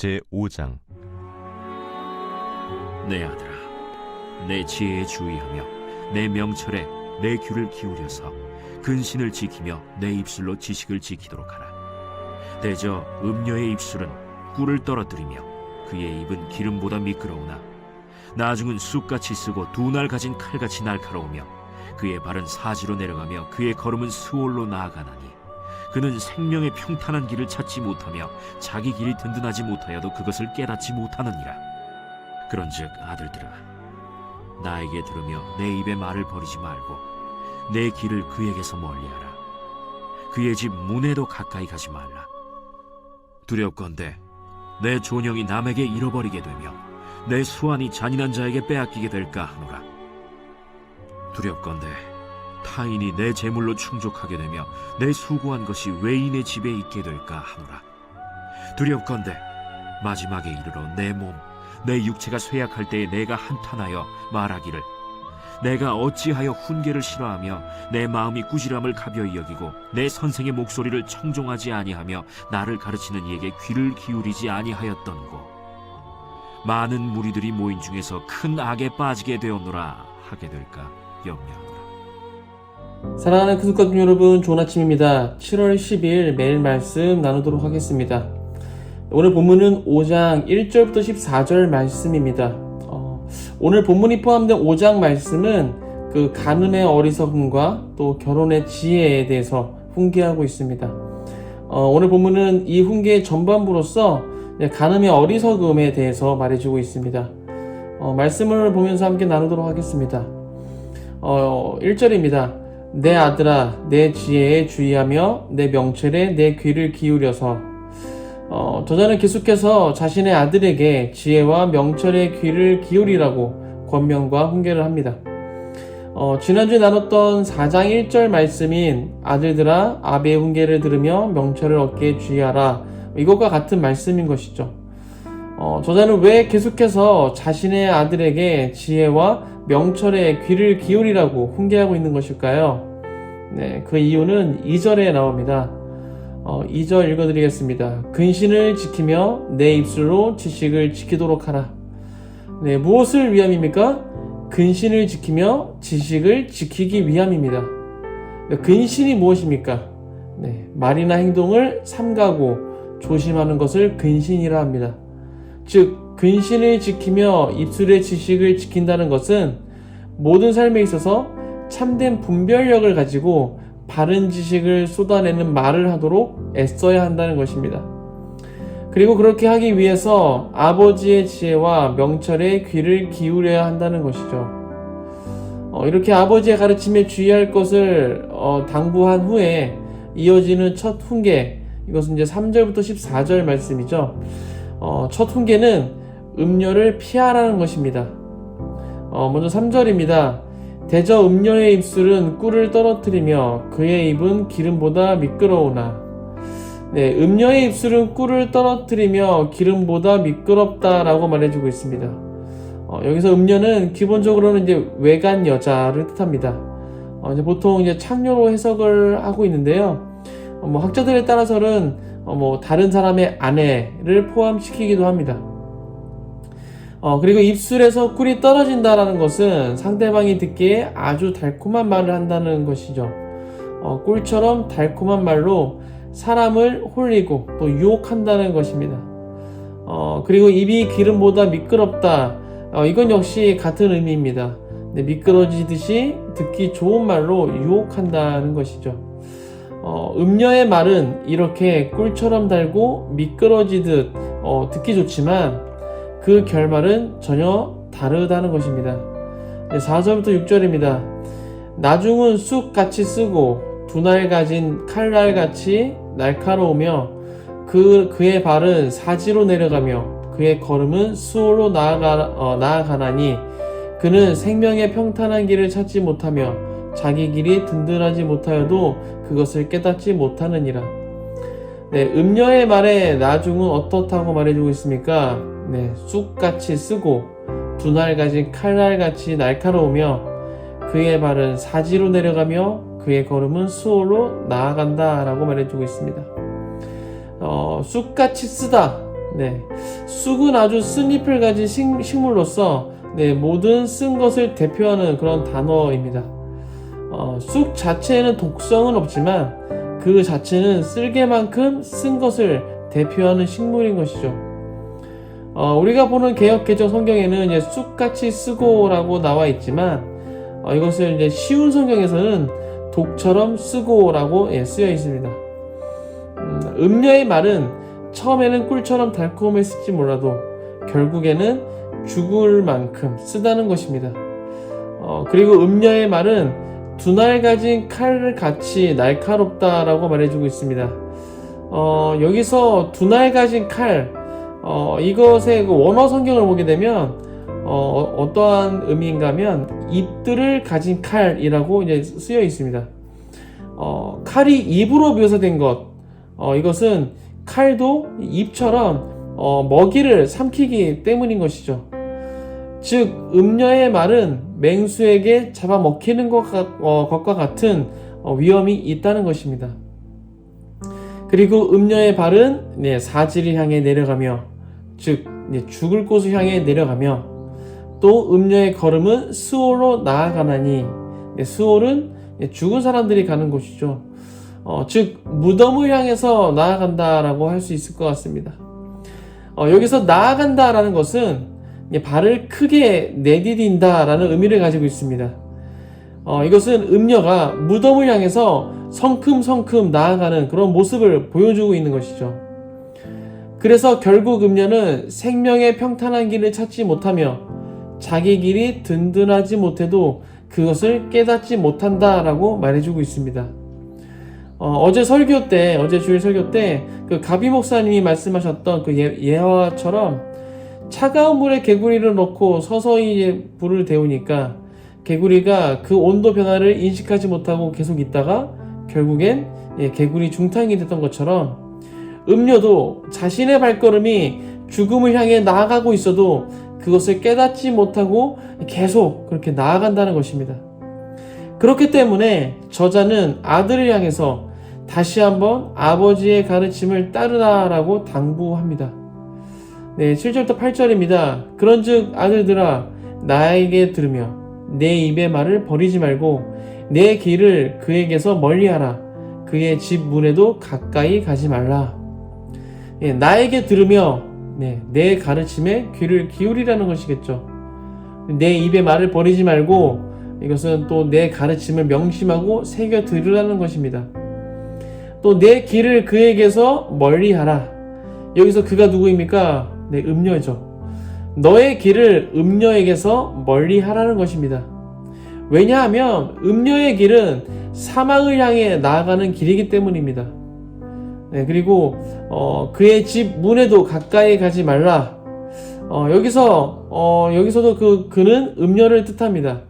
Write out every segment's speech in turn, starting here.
제5장. 내 아들아, 내 지혜에 주의하며 내 명철에 내 귀를 기울여서 근신을 지키며 내 입술로 지식을 지키도록 하라. 대저 음녀의 입술은 꿀을 떨어뜨리며 그의 입은 기름보다 미끄러우나 나중은 쑥같이 쓰고 두 날 가진 칼같이 날카로우며 그의 발은 사지로 내려가며 그의 걸음은 스올로 나아가나니 그는 생명의 평탄한 길을 찾지 못하며 자기 길이 든든하지 못하여도 그것을 깨닫지 못하느니라. 그런즉 아들들아, 나에게 들으며 내 입의 말을 버리지 말고 내 길을 그에게서 멀리하라. 그의 집 문에도 가까이 가지 말라. 두렵건대 내 존영이 남에게 잃어버리게 되며 내 수완이 잔인한 자에게 빼앗기게 될까 하노라. 두렵건대 타인이 내 재물로 충족하게 되며 내 수고한 것이 외인의 집에 있게 될까 하노라. 두렵건대 마지막에 이르러 내 몸, 내 육체가 쇠약할 때에 내가 한탄하여 말하기를 내가 어찌하여 훈계를 싫어하며 내 마음이 꾸지람을 가벼이 여기고 내 선생의 목소리를 청종하지 아니하며 나를 가르치는 이에게 귀를 기울이지 아니하였던고. 많은 무리들이 모인 중에서 큰 악에 빠지게 되었노라 하게 될까 염려하노라. 사랑하는 크숙가족 여러분, 좋은 아침입니다. 7월 10일 매일 말씀 나누도록 하겠습니다. 오늘 본문은 5장 1절부터 14절 말씀입니다. 오늘 본문이 포함된 5장 말씀은 그 간음의 어리석음과 또 결혼의 지혜에 대해서 훈계하고 있습니다. 오늘 본문은 이 훈계의 전반부로서 간음의 어리석음에 대해서 말해주고 있습니다. 말씀을 보면서 함께 나누도록 하겠습니다. 1절입니다. 내 아들아, 내 지혜에 주의하며 내 명철에 내 귀를 기울여서. 저자는 계속해서 자신의 아들에게 지혜와 명철의 귀를 기울이라고 권면과 훈계를 합니다. 지난주에 나눴던 4장 1절 말씀인 아들들아 아비의 훈계를 들으며 명철을 얻게 주의하라, 이것과 같은 말씀인 것이죠. 저자는 왜 계속해서 자신의 아들에게 지혜와 명철의 귀를 기울이라고 훈계하고 있는 것일까요? 네, 그 이유는 2절에 나옵니다. 2절 읽어드리겠습니다. 근신을 지키며 내 입술로 지식을 지키도록 하라. 네, 무엇을 위함입니까? 근신을 지키며 지식을 지키기 위함입니다. 네, 근신이 무엇입니까? 네, 말이나 행동을 삼가고 조심하는 것을 근신이라 합니다. 즉, 근신을 지키며 입술의 지식을 지킨다는 것은 모든 삶에 있어서 참된 분별력을 가지고 바른 지식을 쏟아내는 말을 하도록 애써야 한다는 것입니다. 그리고 그렇게 하기 위해서 아버지의 지혜와 명철에 귀를 기울여야 한다는 것이죠. 이렇게 아버지의 가르침에 주의할 것을 당부한 후에 이어지는 첫 훈계, 이것은 이제 3절부터 14절 말씀이죠. 첫 훈계는 음녀를 피하라는 것입니다. 먼저 3절입니다. 대저 음녀의 입술은 꿀을 떨어뜨리며 그의 입은 기름보다 미끄러우나. 네, 음녀의 입술은 꿀을 떨어뜨리며 기름보다 미끄럽다라고 말해주고 있습니다. 여기서 음녀는 기본적으로는 이제 외간 여자를 뜻합니다. 이제 보통 이제 창녀로 해석을 하고 있는데요. 학자들에 따라서는 다른 사람의 아내를 포함시키기도 합니다. 그리고 입술에서 꿀이 떨어진다라는 것은 상대방이 듣기에 아주 달콤한 말을 한다는 것이죠. 꿀처럼 달콤한 말로 사람을 홀리고 또 유혹한다는 것입니다. 그리고 입이 기름보다 미끄럽다. 이건 역시 같은 의미입니다. 네, 미끄러지듯이 듣기 좋은 말로 유혹한다는 것이죠. 음녀의 말은 이렇게 꿀처럼 달고 미끄러지듯 듣기 좋지만 그 결말은 전혀 다르다는 것입니다. 4절부터 6절입니다. 나중은 쑥같이 쓰고 두 날 가진 칼날같이 날카로우며 그의 발은 사지로 내려가며 그의 걸음은 수월로 나아가나니 그는 생명의 평탄한 길을 찾지 못하며 자기 길이 든든하지 못하여도 그것을 깨닫지 못하느니라. 네, 음녀의 말에 나중은 어떻다고 말해주고 있습니까? 네, 쑥같이 쓰고 두 날 가진 칼날같이 날카로우며 그의 발은 사지로 내려가며 그의 걸음은 수월로 나아간다 라고 말해주고 있습니다. 쑥같이 쓰다, 네, 쑥은 아주 쓴 잎을 가진 식물로서 모든 쓴 것을 대표하는 그런 단어입니다. 쑥 자체에는 독성은 없지만 그 자체는 쓸개만큼 쓴 것을 대표하는 식물인 것이죠. 우리가 보는 개역개정 성경에는 이제 쑥같이 쓰고라고 나와 있지만 이것을 이제 쉬운 성경에서는 독처럼 쓰고라고 쓰여 있습니다. 음녀의 말은 처음에는 꿀처럼 달콤했을지 몰라도 결국에는 죽을 만큼 쓰다는 것입니다. 그리고 음녀의 말은 두날 가진 칼을 같이 날카롭다라고 말해주고 있습니다. 여기서 두날 가진 칼, 이것의 그 원어 성경을 보게 되면 어떠한 의미인가 하면 잎들을 가진 칼이라고 이제 쓰여 있습니다. 칼이 잎으로 묘사된 것, 이것은 칼도 잎처럼 먹이를 삼키기 때문인 것이죠. 즉 음녀의 말은 맹수에게 잡아먹히는 것과 같은 위험이 있다는 것입니다. 그리고 음녀의 발은 사지를 향해 내려가며, 즉 죽을 곳을 향해 내려가며, 또 음녀의 걸음은 스올로 나아가나니, 스올은 죽은 사람들이 가는 곳이죠. 즉 무덤을 향해서 나아간다라고 할 수 있을 것 같습니다. 여기서 나아간다라는 것은 발을 크게 내디딘다라는 의미를 가지고 있습니다. 이것은 음녀가 무덤을 향해서 성큼성큼 나아가는 그런 모습을 보여주고 있는 것이죠. 그래서 결국 음녀는 생명의 평탄한 길을 찾지 못하며 자기 길이 든든하지 못해도 그것을 깨닫지 못한다라고 말해주고 있습니다. 어제 주일 설교 때 그 가비 목사님이 말씀하셨던 그 예화처럼 차가운 물에 개구리를 넣고 서서히 불을 데우니까 개구리가 그 온도 변화를 인식하지 못하고 계속 있다가 결국엔 개구리 중탕이 됐던 것처럼 음녀도 자신의 발걸음이 죽음을 향해 나아가고 있어도 그것을 깨닫지 못하고 계속 그렇게 나아간다는 것입니다. 그렇기 때문에 저자는 아들을 향해서 다시 한번 아버지의 가르침을 따르라라고 당부합니다. 7절부터 8절입니다. 그런즉 아들들아 나에게 들으며 내 입의 말을 버리지 말고 내 길을 그에게서 멀리하라. 그의 집 문에도 가까이 가지 말라. 나에게 들으며 내 가르침에 귀를 기울이라는 것이겠죠. 내 입의 말을 버리지 말고 이것은 또 내 가르침을 명심하고 새겨 들으라는 것입니다. 또 내 길을 그에게서 멀리하라. 여기서 그가 누구입니까? 음녀죠. 너의 길을 음녀에게서 멀리하라는 것입니다. 왜냐하면 음녀의 길은 사망을 향해 나아가는 길이기 때문입니다. 그리고 그의 집 문에도 가까이 가지 말라. 여기서도 그는 음녀를 뜻합니다.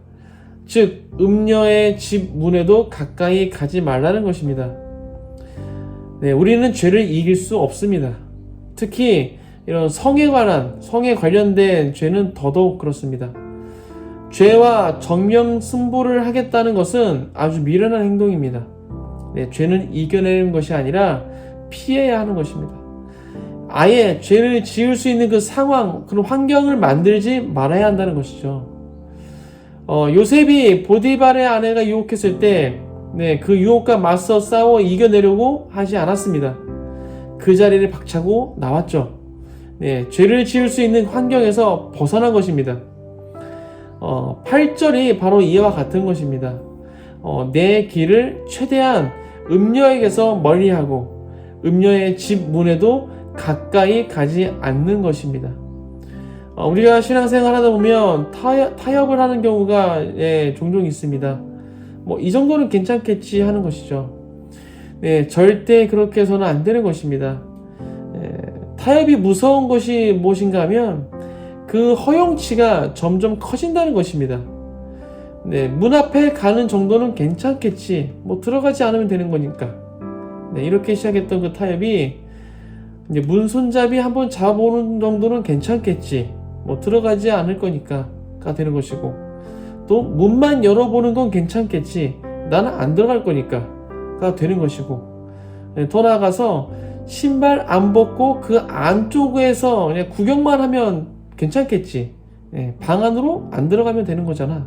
즉 음녀의 집 문에도 가까이 가지 말라는 것입니다. 우리는 죄를 이길 수 없습니다. 특히 이런 성에 관련된 죄는 더더욱 그렇습니다. 죄와 정명승부를 하겠다는 것은 아주 미련한 행동입니다. 죄는 이겨내는 것이 아니라 피해야 하는 것입니다. 아예 죄를 지을 수 있는 그 상황, 그런 환경을 만들지 말아야 한다는 것이죠. 요셉이 보디발의 아내가 유혹했을 때 그 유혹과 맞서 싸워 이겨내려고 하지 않았습니다. 그 자리를 박차고 나왔죠. 죄를 지을 수 있는 환경에서 벗어난 것입니다. 8절이 바로 이와 같은 것입니다. 내 길을 최대한 음녀에게서 멀리하고 음녀의 집 문에도 가까이 가지 않는 것입니다. 우리가 신앙생활 하다 보면 타협을 하는 경우가 종종 있습니다. 이 정도는 괜찮겠지 하는 것이죠. 절대 그렇게 해서는 안 되는 것입니다. 타협이 무서운 것이 무엇인가 하면 그 허용치가 점점 커진다는 것입니다. 문 앞에 가는 정도는 괜찮겠지. 들어가지 않으면 되는 거니까. 이렇게 시작했던 그 타협이 이제 문 손잡이 한번 잡아보는 정도는 괜찮겠지. 들어가지 않을 거니까가 되는 것이고, 또 문만 열어보는 건 괜찮겠지. 나는 안 들어갈 거니까가 되는 것이고, 더 나아가서 신발 안 벗고 그 안쪽에서 그냥 구경만 하면 괜찮겠지. 방 안으로 안 들어가면 되는 거잖아.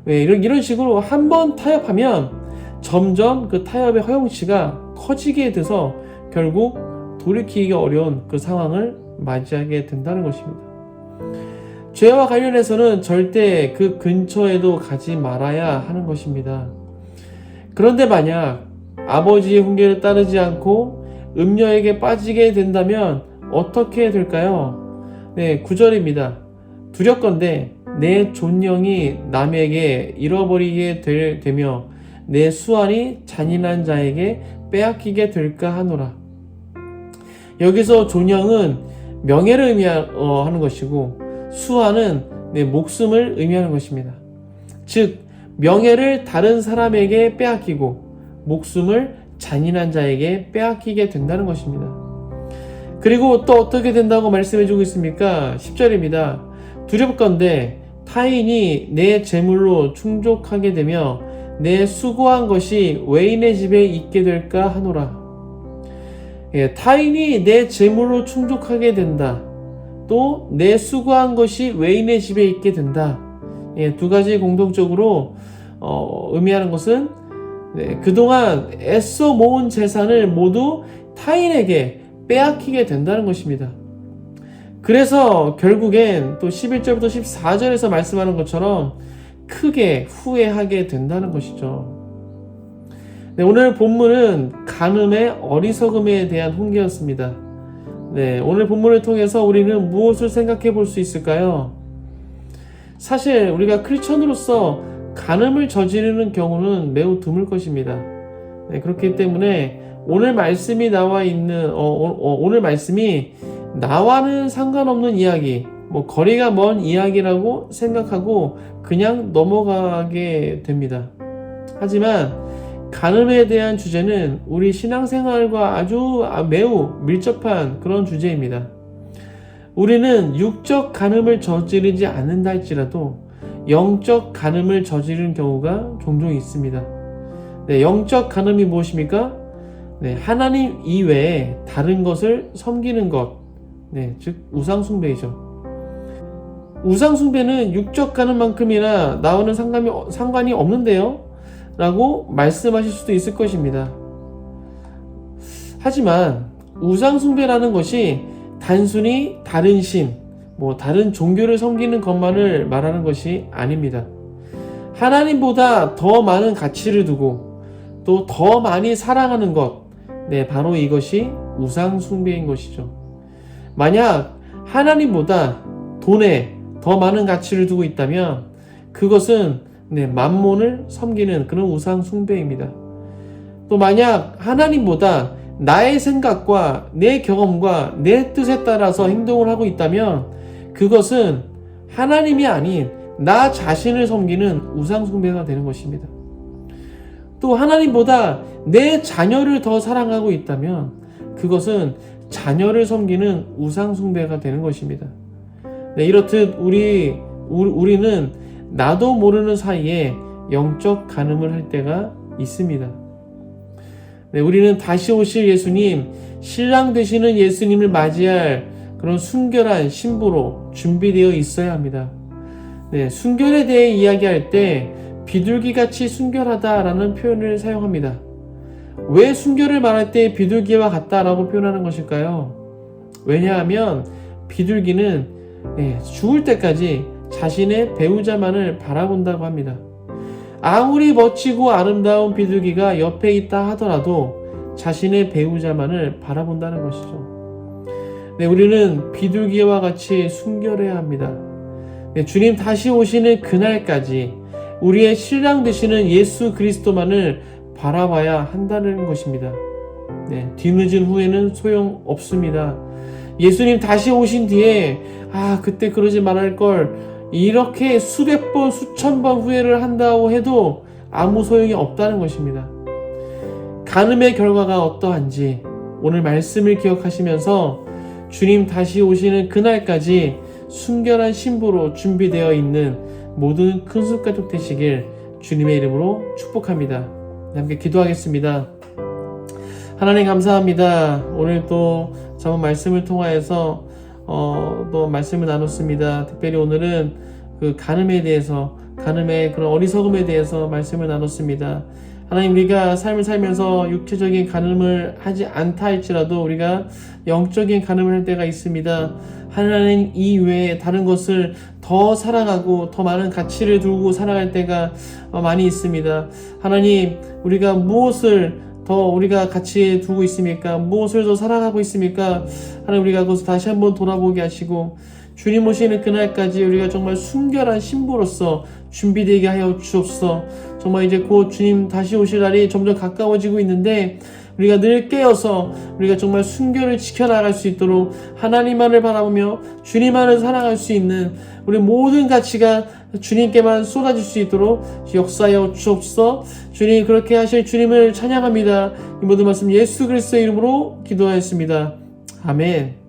이런 식으로 한번 타협하면 점점 그 타협의 허용치가 커지게 돼서 결국 돌이키기가 어려운 그 상황을 맞이하게 된다는 것입니다. 죄와 관련해서는 절대 그 근처에도 가지 말아야 하는 것입니다. 그런데 만약 아버지의 훈계를 따르지 않고 음녀에게 빠지게 된다면 어떻게 될까요? 9절입니다. 두렵건대 내 존영이 남에게 잃어버리게 되며 내 수완이 잔인한 자에게 빼앗기게 될까 하노라. 여기서 존영은 명예를 의미하는 것이고 수완은 내 목숨을 의미하는 것입니다. 즉 명예를 다른 사람에게 빼앗기고 목숨을 잔인한 자에게 빼앗기게 된다는 것입니다. 그리고 또 어떻게 된다고 말씀해주고 있습니까? 10절입니다. 두렵건대 타인이 내 재물로 충족하게 되며 내 수고한 것이 외인의 집에 있게 될까 하노라. 타인이 내 재물로 충족하게 된다. 또 내 수고한 것이 외인의 집에 있게 된다. 두 가지 공통적으로 의미하는 것은 그동안 애써 모은 재산을 모두 타인에게 빼앗기게 된다는 것입니다. 그래서 결국엔 또 11절부터 14절에서 말씀하는 것처럼 크게 후회하게 된다는 것이죠. 오늘 본문은 간음의 어리석음에 대한 훈계였습니다. 오늘 본문을 통해서 우리는 무엇을 생각해 볼 수 있을까요? 사실 우리가 크리스천으로서 간음을 저지르는 경우는 매우 드물 것입니다. 그렇기 때문에 오늘 말씀이 나와 있는 오늘 말씀이 나와는 상관없는 이야기, 거리가 먼 이야기라고 생각하고 그냥 넘어가게 됩니다. 하지만 간음에 대한 주제는 우리 신앙생활과 아주 매우 밀접한 그런 주제입니다. 우리는 육적 간음을 저지르지 않는다 할지라도 영적 간음을 저지르는 경우가 종종 있습니다. 영적 간음이 무엇입니까? 하나님 이외에 다른 것을 섬기는 것, 즉 우상숭배이죠. 우상숭배는 육적 간음만큼이나 나와는 상관이 없는데요? 라고 말씀하실 수도 있을 것입니다. 하지만 우상숭배라는 것이 단순히 다른 신, 다른 종교를 섬기는 것만을 말하는 것이 아닙니다. 하나님보다 더 많은 가치를 두고 또 더 많이 사랑하는 것, 바로 이것이 우상숭배인 것이죠. 만약 하나님보다 돈에 더 많은 가치를 두고 있다면 그것은 만몬을 섬기는 그런 우상숭배입니다. 또 만약 하나님보다 나의 생각과 내 경험과 내 뜻에 따라서 행동을 하고 있다면 그것은 하나님이 아닌 나 자신을 섬기는 우상숭배가 되는 것입니다. 또 하나님보다 내 자녀를 더 사랑하고 있다면 그것은 자녀를 섬기는 우상숭배가 되는 것입니다. 이렇듯 우리는 나도 모르는 사이에 영적 간음을 할 때가 있습니다. 우리는 다시 오실 예수님, 신랑 되시는 예수님을 맞이할 그런 순결한 신부로 준비되어 있어야 합니다. 순결에 대해 이야기할 때 비둘기같이 순결하다라는 표현을 사용합니다. 왜 순결을 말할 때 비둘기와 같다라고 표현하는 것일까요? 왜냐하면 비둘기는 죽을 때까지 자신의 배우자만을 바라본다고 합니다. 아무리 멋지고 아름다운 비둘기가 옆에 있다 하더라도 자신의 배우자만을 바라본다는 것이죠. 우리는 비둘기와 같이 순결해야 합니다. 주님 다시 오시는 그날까지 우리의 신랑 되시는 예수 그리스도만을 바라봐야 한다는 것입니다. 뒤늦은 후에는 소용없습니다. 예수님 다시 오신 뒤에 그때 그러지 말할 걸 이렇게 수백 번 수천 번 후회를 한다고 해도 아무 소용이 없다는 것입니다. 간음의 결과가 어떠한지 오늘 말씀을 기억하시면서 주님 다시 오시는 그날까지 순결한 신부로 준비되어 있는 모든 큰숲가족 되시길 주님의 이름으로 축복합니다. 함께 기도하겠습니다. 하나님 감사합니다. 오늘 또 저번 말씀을 통하여서 또 말씀을 나눴습니다. 특별히 오늘은 그 간음에 대해서, 간음의 그런 어리석음에 대해서 말씀을 나눴습니다. 하나님, 우리가 삶을 살면서 육체적인 간음을 하지 않다 할지라도 우리가 영적인 간음을 할 때가 있습니다. 하나님 이외에 다른 것을 더 사랑하고 더 많은 가치를 두고 살아갈 때가 많이 있습니다. 하나님, 우리가 무엇을 더 우리가 가치에 두고 있습니까? 무엇을 더 사랑하고 있습니까? 하나님, 우리가 그것을 다시 한번 돌아보게 하시고 주님 오시는 그날까지 우리가 정말 순결한 신부로서 준비되게 하여 주옵소서. 정말 이제 곧 주님 다시 오실 날이 점점 가까워지고 있는데 우리가 늘 깨어서 우리가 정말 순결을 지켜나갈 수 있도록 하나님만을 바라보며 주님만을 사랑할 수 있는 우리 모든 가치가 주님께만 쏟아질 수 있도록 역사하여 주옵소서. 주님, 그렇게 하실 주님을 찬양합니다. 이 모든 말씀 예수 그리스도의 이름으로 기도하였습니다. 아멘.